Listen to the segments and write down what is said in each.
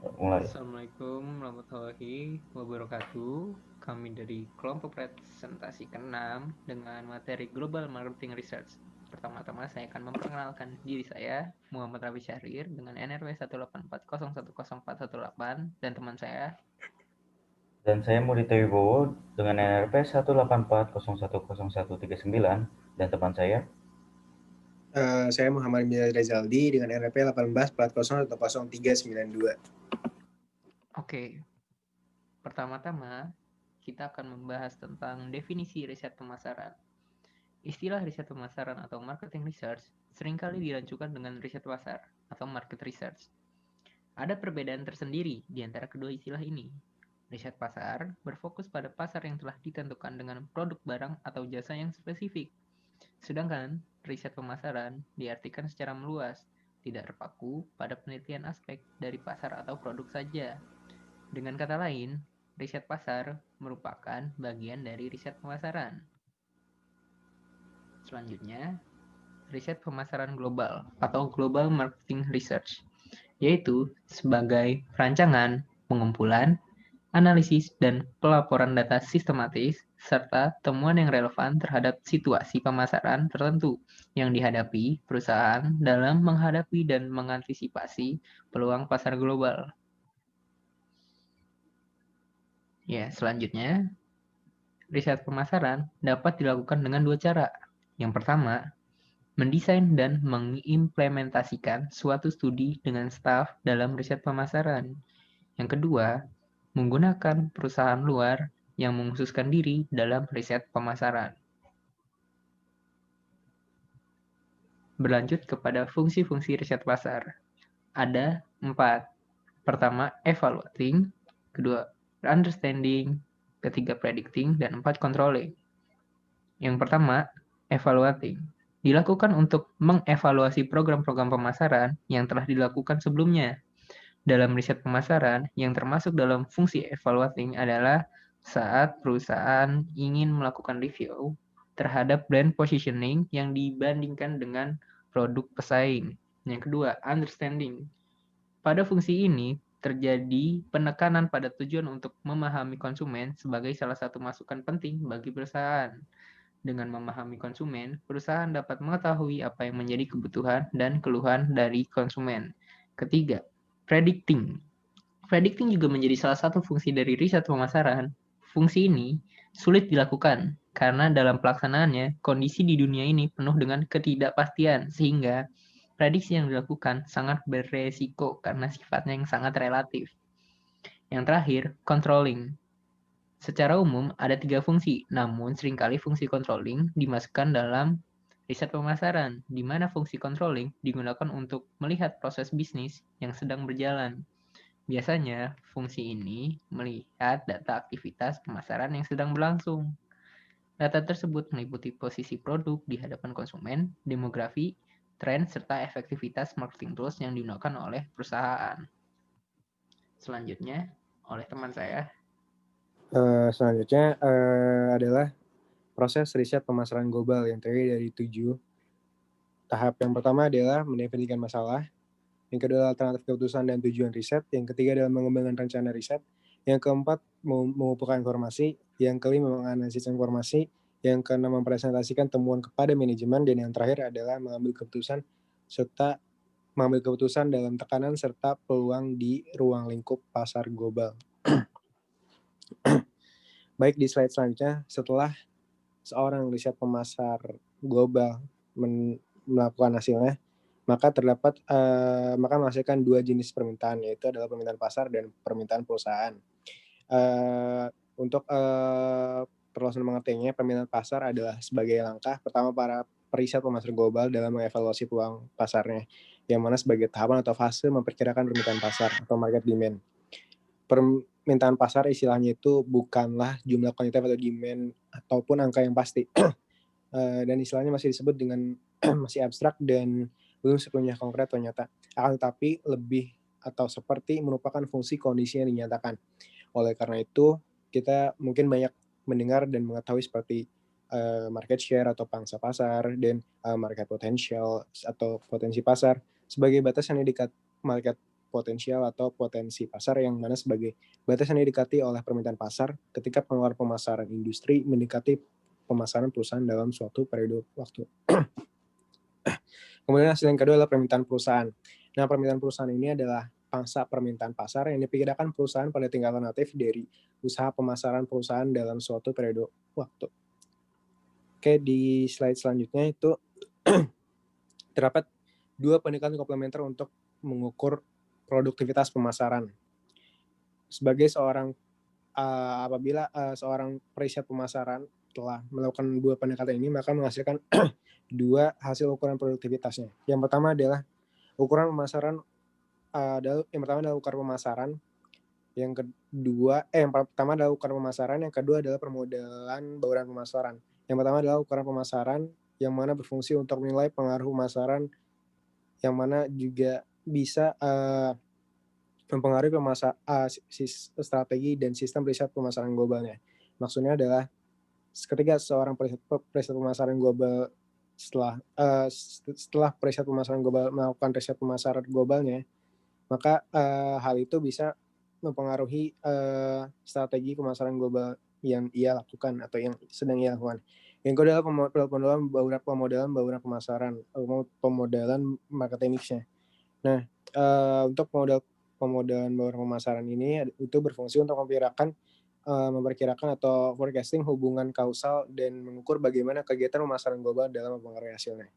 Mulai. Assalamualaikum warahmatullahi wabarakatuh. Kami dari kelompok presentasi ke-6 dengan materi Global Marketing Research. Pertama-tama saya akan memperkenalkan diri saya, Muhammad Rafi Syahrir dengan NRW 184010418 dan teman saya. Dan saya Murita Wibowo dengan NRP 184010139 dan teman saya. Saya Muhammad Milad Rezaldi dengan NRP 18 plat 0100392. Oke, pertama-tama kita akan membahas tentang definisi riset pemasaran. Istilah riset pemasaran atau marketing research seringkali dilanjutkan dengan riset pasar atau market research. Ada perbedaan tersendiri di antara kedua istilah ini. Riset pasar berfokus pada pasar yang telah ditentukan dengan produk barang atau jasa yang spesifik. Sedangkan riset pemasaran diartikan secara meluas, tidak terpaku pada penelitian aspek dari pasar atau produk saja. Dengan kata lain, riset pasar merupakan bagian dari riset pemasaran. Selanjutnya, riset pemasaran global atau Global Marketing Research, yaitu sebagai perancangan, pengumpulan, analisis, dan pelaporan data sistematis, serta temuan yang relevan terhadap situasi pemasaran tertentu yang dihadapi perusahaan dalam menghadapi dan mengantisipasi peluang pasar global. Ya, selanjutnya, riset pemasaran dapat dilakukan dengan dua cara. Yang pertama, mendesain dan mengimplementasikan suatu studi dengan staf dalam riset pemasaran. Yang kedua, menggunakan perusahaan luar yang mengkhususkan diri dalam riset pemasaran. Berlanjut kepada fungsi-fungsi riset pasar. Ada 4. Pertama, evaluating. Kedua, understanding. Ketiga, predicting. Dan 4, controlling. Yang pertama, evaluating. Dilakukan untuk mengevaluasi program-program pemasaran yang telah dilakukan sebelumnya. Dalam riset pemasaran, yang termasuk dalam fungsi evaluating adalah saat perusahaan ingin melakukan review terhadap brand positioning yang dibandingkan dengan produk pesaing. Yang kedua, understanding. Pada fungsi ini, terjadi penekanan pada tujuan untuk memahami konsumen sebagai salah satu masukan penting bagi perusahaan. Dengan memahami konsumen, perusahaan dapat mengetahui apa yang menjadi kebutuhan dan keluhan dari konsumen. Ketiga, predicting. Predicting juga menjadi salah satu fungsi dari riset pemasaran. Fungsi ini sulit dilakukan karena dalam pelaksanaannya, kondisi di dunia ini penuh dengan ketidakpastian, sehingga prediksi yang dilakukan sangat beresiko karena sifatnya yang sangat relatif. Yang terakhir, controlling. Secara umum, ada 3 fungsi, namun seringkali fungsi controlling dimasukkan dalam riset pemasaran, di mana fungsi controlling digunakan untuk melihat proses bisnis yang sedang berjalan. Biasanya, fungsi ini melihat data aktivitas pemasaran yang sedang berlangsung. Data tersebut meliputi posisi produk di hadapan konsumen, demografi, tren, serta efektivitas marketing tools yang digunakan oleh perusahaan. Selanjutnya, oleh teman saya. Selanjutnya adalah proses riset pemasaran global yang terdiri dari 7 tahap. Yang pertama adalah mendefinisikan masalah. Yang kedua adalah alternatif keputusan dan tujuan riset. Yang ketiga adalah mengembangkan rencana riset. Yang keempat, mengumpulkan informasi. Yang kelima, menganalisis informasi. Yang keenam, mempresentasikan temuan kepada manajemen. Dan yang terakhir adalah mengambil keputusan dalam tekanan serta peluang di ruang lingkup pasar global. Baik, di slide selanjutnya, setelah seorang riset pemasar global melakukan hasilnya, maka menghasilkan 2 jenis permintaan, yaitu adalah permintaan pasar dan permintaan perusahaan. Untuk perluasan mengertinya, permintaan pasar adalah sebagai langkah pertama para periset pemasar global dalam mengevaluasi peluang pasarnya, yang mana sebagai tahapan atau fase memperkirakan permintaan pasar atau market demand. Permintaan pasar istilahnya itu bukanlah jumlah kuantitatif atau demand ataupun angka yang pasti. Dan istilahnya masih disebut dengan masih abstrak dan belum sepenuhnya konkret atau nyata. Akan tetapi lebih atau seperti merupakan fungsi kondisi yang dinyatakan. Oleh karena itu, kita mungkin banyak mendengar dan mengetahui seperti market share atau pangsa pasar dan market potential atau potensi pasar sebagai batasan market potensial atau potensi pasar, yang mana sebagai batas yang didekati oleh permintaan pasar ketika pengeluaran pemasaran industri mendekati pemasaran perusahaan dalam suatu periode waktu. Kemudian hasil yang kedua adalah permintaan perusahaan. Nah, permintaan perusahaan ini adalah pangsa permintaan pasar yang diperkirakan perusahaan pada tingkat alternatif dari usaha pemasaran perusahaan dalam suatu periode waktu. Oke, di slide selanjutnya itu terdapat dua pendekatan komplementer untuk mengukur produktivitas pemasaran. Sebagai seorang apabila seorang periset pemasaran telah melakukan dua pendekatan ini, maka menghasilkan dua hasil ukuran produktivitasnya. Yang pertama adalah ukuran pemasaran, yang pertama adalah ukuran pemasaran, yang pertama adalah ukuran pemasaran, yang kedua adalah permodalan bauran pemasaran. Yang pertama adalah ukuran pemasaran yang mana berfungsi untuk menilai pengaruh pemasaran, yang mana juga bisa mempengaruhi strategi dan sistem riset pemasaran globalnya. Maksudnya adalah ketika seorang periset pemasaran global setelah periset pemasaran global melakukan riset pemasaran globalnya, maka hal itu bisa mempengaruhi strategi pemasaran global yang ia lakukan atau yang sedang ia lakukan. Yang kedua adalah pemodalan pemasaran, pemodalan marketing mix-nya. Nah, untuk pemodalan bauran pemasaran ini itu berfungsi untuk memperkirakan atau forecasting hubungan kausal dan mengukur bagaimana kegiatan pemasaran global dalam mempengaruhi hasilnya.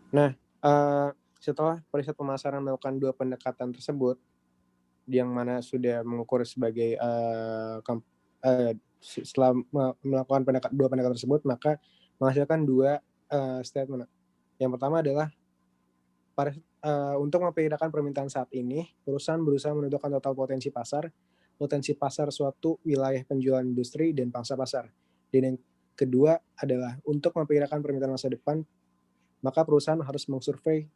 Nah, setelah periset pemasaran melakukan dua pendekatan tersebut, yang mana sudah mengukur sebagai setelah melakukan dua pendekatan tersebut, maka menghasilkan dua statement. Yang pertama adalah untuk memperkirakan permintaan saat ini, perusahaan berusaha menentukan total potensi pasar suatu wilayah penjualan industri dan pangsa pasar. Dan yang kedua adalah untuk memperkirakan permintaan masa depan, maka perusahaan harus mengsurvei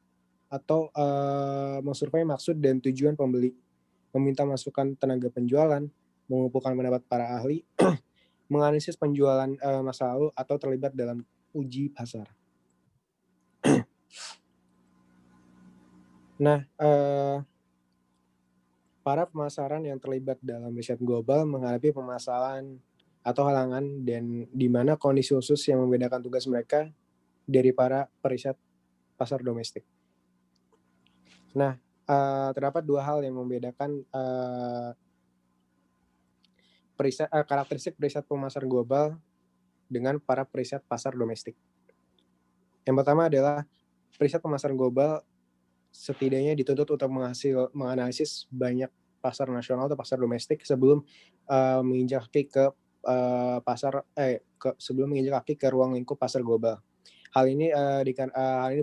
maksud dan tujuan pembeli, meminta masukan tenaga penjualan, mengumpulkan pendapat para ahli, menganalisis penjualan masa lalu, atau terlibat dalam uji pasar. Nah, para pemasaran yang terlibat dalam riset global menghadapi permasalahan atau halangan, dan di mana kondisi khusus yang membedakan tugas mereka dari para periset pasar domestik. Nah, terdapat dua hal yang membedakan karakteristik periset pemasaran global dengan para periset pasar domestik. Yang pertama adalah periset pemasaran global setidaknya dituntut untuk menganalisis banyak pasar nasional atau pasar domestik sebelum menginjak kaki ke ruang lingkup pasar global. Hal ini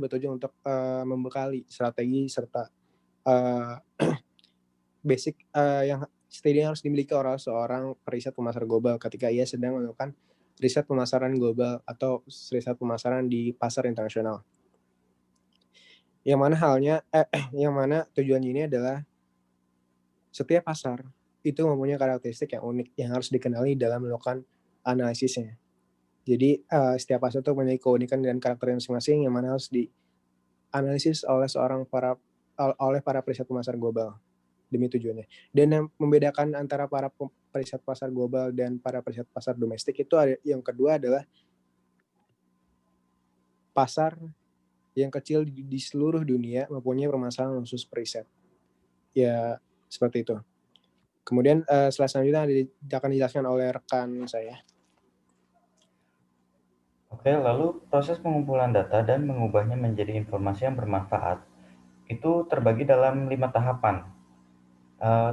bertujuan untuk membekali strategi serta basic yang setidaknya harus dimiliki oleh seorang periset pemasaran global ketika ia sedang melakukan riset pemasaran global atau riset pemasaran di pasar internasional. Yang mana tujuannya ini adalah setiap pasar itu mempunyai karakteristik yang unik yang harus dikenali dalam melakukan analisisnya. Jadi setiap pasar itu mempunyai keunikan dan karakter masing-masing yang mana harus dianalisis oleh para periset pemasaran global demi tujuannya. Dan yang membedakan antara para periset pasar global dan para periset pasar domestik itu yang kedua adalah pasar yang kecil di seluruh dunia mempunyai permasalahan khusus periset. Ya, seperti itu. Kemudian slide selanjutnya akan dijelaskan oleh rekan saya. Oke, lalu proses pengumpulan data dan mengubahnya menjadi informasi yang bermanfaat itu terbagi dalam 5 tahapan.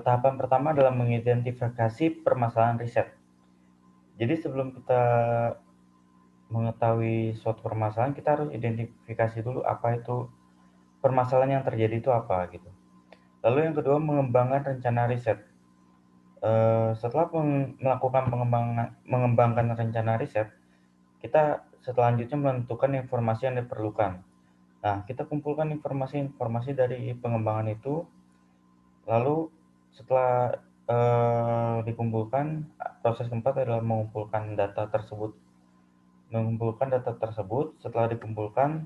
Tahapan pertama adalah mengidentifikasi permasalahan riset. Jadi sebelum kita mengetahui suatu permasalahan, kita harus identifikasi dulu apa itu permasalahan yang terjadi itu apa gitu. Lalu yang kedua, mengembangkan rencana riset. Setelah mengembangkan rencana riset, kita selanjutnya menentukan informasi yang diperlukan. Nah, kita kumpulkan informasi-informasi dari pengembangan itu, lalu setelah dikumpulkan, proses keempat adalah mengumpulkan data tersebut. Setelah dikumpulkan,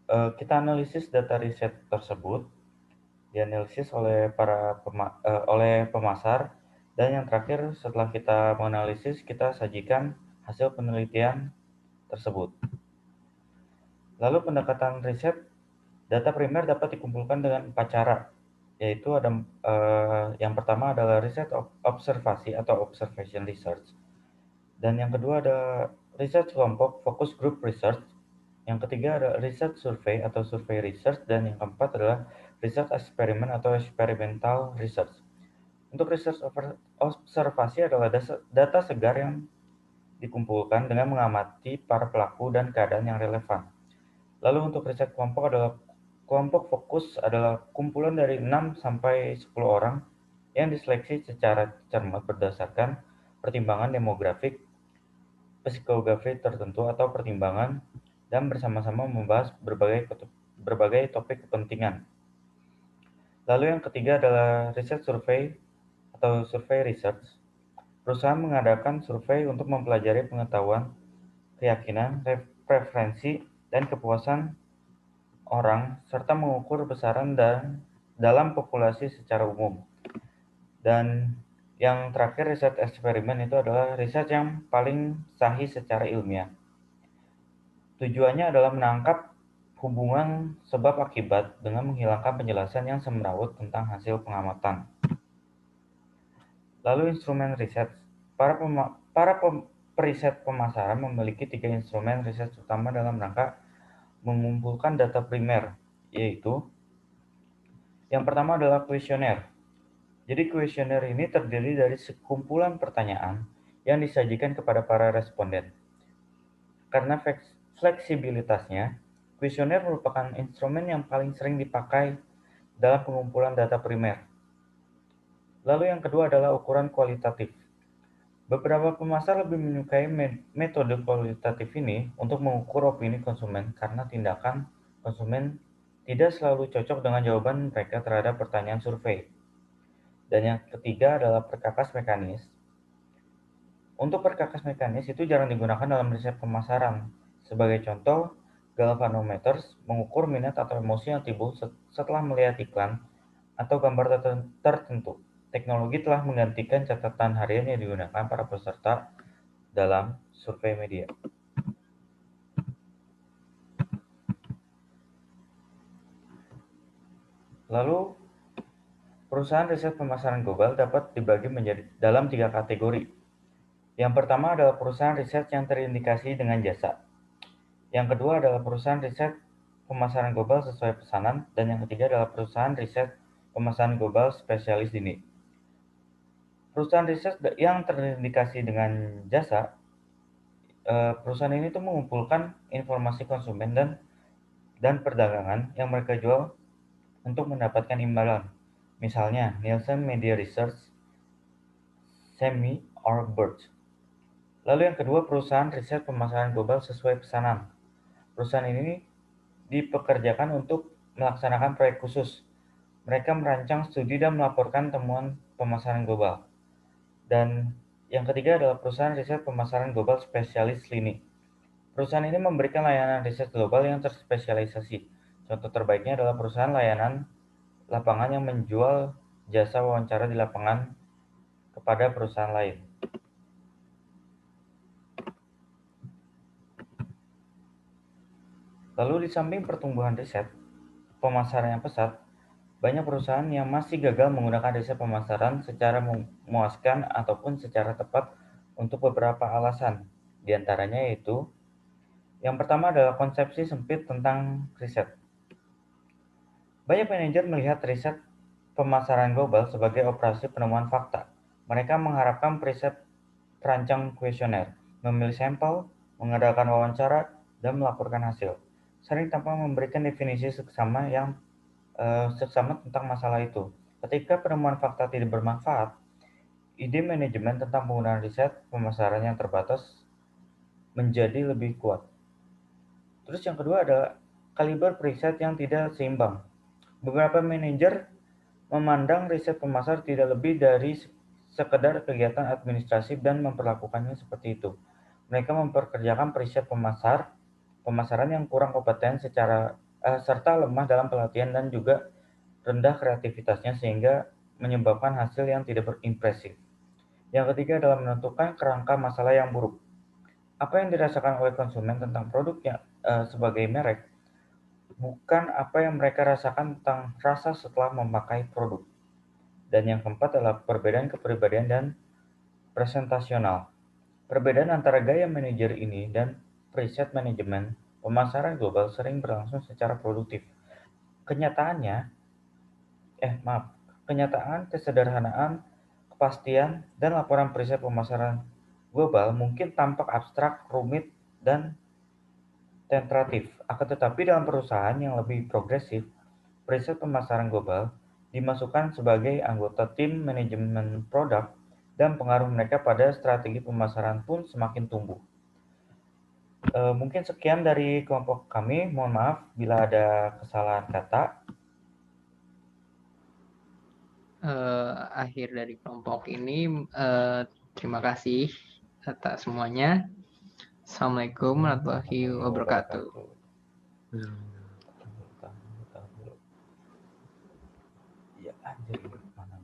Kita analisis data riset tersebut, dianalisis oleh oleh pemasar, dan yang terakhir setelah kita menganalisis, kita sajikan hasil penelitian tersebut. Lalu pendekatan riset, data primer dapat dikumpulkan dengan 4 cara, yaitu ada yang pertama adalah riset observasi atau observation research, dan yang kedua ada riset kelompok focus group research, yang ketiga ada riset survei atau survei research, dan yang keempat adalah riset eksperimen atau experimental research. Untuk riset observasi adalah data segar yang dikumpulkan dengan mengamati para pelaku dan keadaan yang relevan. Lalu untuk riset kelompok adalah kelompok fokus adalah kumpulan dari 6 sampai 10 orang yang diseleksi secara cermat berdasarkan pertimbangan demografik, psikografi tertentu atau pertimbangan, dan bersama-sama membahas berbagai topik kepentingan. Lalu yang ketiga adalah riset survei atau survei research. Perusahaan mengadakan survei untuk mempelajari pengetahuan, keyakinan, preferensi, dan kepuasan orang, serta mengukur besaran dan dalam populasi secara umum. Dan yang terakhir, riset eksperimen itu adalah riset yang paling sahih secara ilmiah. Tujuannya adalah menangkap hubungan sebab akibat dengan menghilangkan penjelasan yang semrawut tentang hasil pengamatan. Lalu instrumen riset. Para periset pemasaran memiliki 3 instrumen riset utama dalam rangka mengumpulkan data primer, yaitu yang pertama adalah kuesioner. Jadi kuesioner ini terdiri dari sekumpulan pertanyaan yang disajikan kepada para responden. Karena fleksibilitasnya, kuesioner merupakan instrumen yang paling sering dipakai dalam pengumpulan data primer. Lalu yang kedua adalah ukuran kualitatif. Beberapa pemasar lebih menyukai metode kualitatif ini untuk mengukur opini konsumen karena tindakan konsumen tidak selalu cocok dengan jawaban mereka terhadap pertanyaan survei. Dan yang ketiga adalah perkakas mekanis. Untuk perkakas mekanis itu jarang digunakan dalam riset pemasaran. Sebagai contoh, galvanometers mengukur minat atau emosi yang timbul setelah melihat iklan atau gambar tertentu. Teknologi telah menggantikan catatan harian yang digunakan para peserta dalam survei media. Lalu, perusahaan riset pemasaran global dapat dibagi menjadi dalam 3 kategori. Yang pertama adalah perusahaan riset yang terindikasi dengan jasa. Yang kedua adalah perusahaan riset pemasaran global sesuai pesanan, dan yang ketiga adalah perusahaan riset pemasaran global spesialis dini. Perusahaan riset yang terindikasi dengan jasa, perusahaan ini tuh mengumpulkan informasi konsumen dan perdagangan yang mereka jual untuk mendapatkan imbalan. Misalnya, Nielsen Media Research, Semi, or Birch. Lalu yang kedua, perusahaan riset pemasaran global sesuai pesanan. Perusahaan ini dipekerjakan untuk melaksanakan proyek khusus. Mereka merancang studi dan melaporkan temuan pemasaran global. Dan yang ketiga adalah perusahaan riset pemasaran global spesialis lini. Perusahaan ini memberikan layanan riset global yang terspesialisasi. Contoh terbaiknya adalah perusahaan layanan lapangan yang menjual jasa wawancara di lapangan kepada perusahaan lain. Lalu di samping pertumbuhan riset pemasaran yang pesat, banyak perusahaan yang masih gagal menggunakan riset pemasaran secara memuaskan ataupun secara tepat untuk beberapa alasan. Di antaranya yaitu, yang pertama adalah konsepsi sempit tentang riset. Banyak manajer melihat riset pemasaran global sebagai operasi penemuan fakta. Mereka mengharapkan periset perancang kuesioner, memilih sampel, mengadakan wawancara, dan melaporkan hasil. Sering tanpa memberikan definisi seksama tentang masalah itu. Ketika penemuan fakta tidak bermanfaat, ide manajemen tentang penggunaan riset pemasaran yang terbatas menjadi lebih kuat. Terus yang kedua adalah kaliber riset yang tidak seimbang. Beberapa manajer memandang riset pemasar tidak lebih dari sekedar kegiatan administratif dan memperlakukannya seperti itu. Mereka memperkerjakan periset pemasaran yang kurang kompeten secara serta lemah dalam pelatihan dan juga rendah kreativitasnya sehingga menyebabkan hasil yang tidak berimpresif. Yang ketiga adalah menentukan kerangka masalah yang buruk. Apa yang dirasakan oleh konsumen tentang produknya sebagai merek, bukan apa yang mereka rasakan tentang rasa setelah memakai produk. Dan yang keempat adalah perbedaan kepribadian dan presentasional. Perbedaan antara gaya manajer ini dan preset manajemen pemasaran global sering berlangsung secara produktif. Kenyataan, kesederhanaan, kepastian, dan laporan preset pemasaran global mungkin tampak abstrak, rumit, dan tentatif. Akan tetapi dalam perusahaan yang lebih progresif, preset pemasaran global dimasukkan sebagai anggota tim manajemen produk dan pengaruh mereka pada strategi pemasaran pun semakin tumbuh. Mungkin sekian dari kelompok kami. Mohon maaf bila ada kesalahan kata. Akhir dari kelompok ini, terima kasih atas semuanya. Assalamualaikum warahmatullahi wabarakatuh. Ya, anjir, mana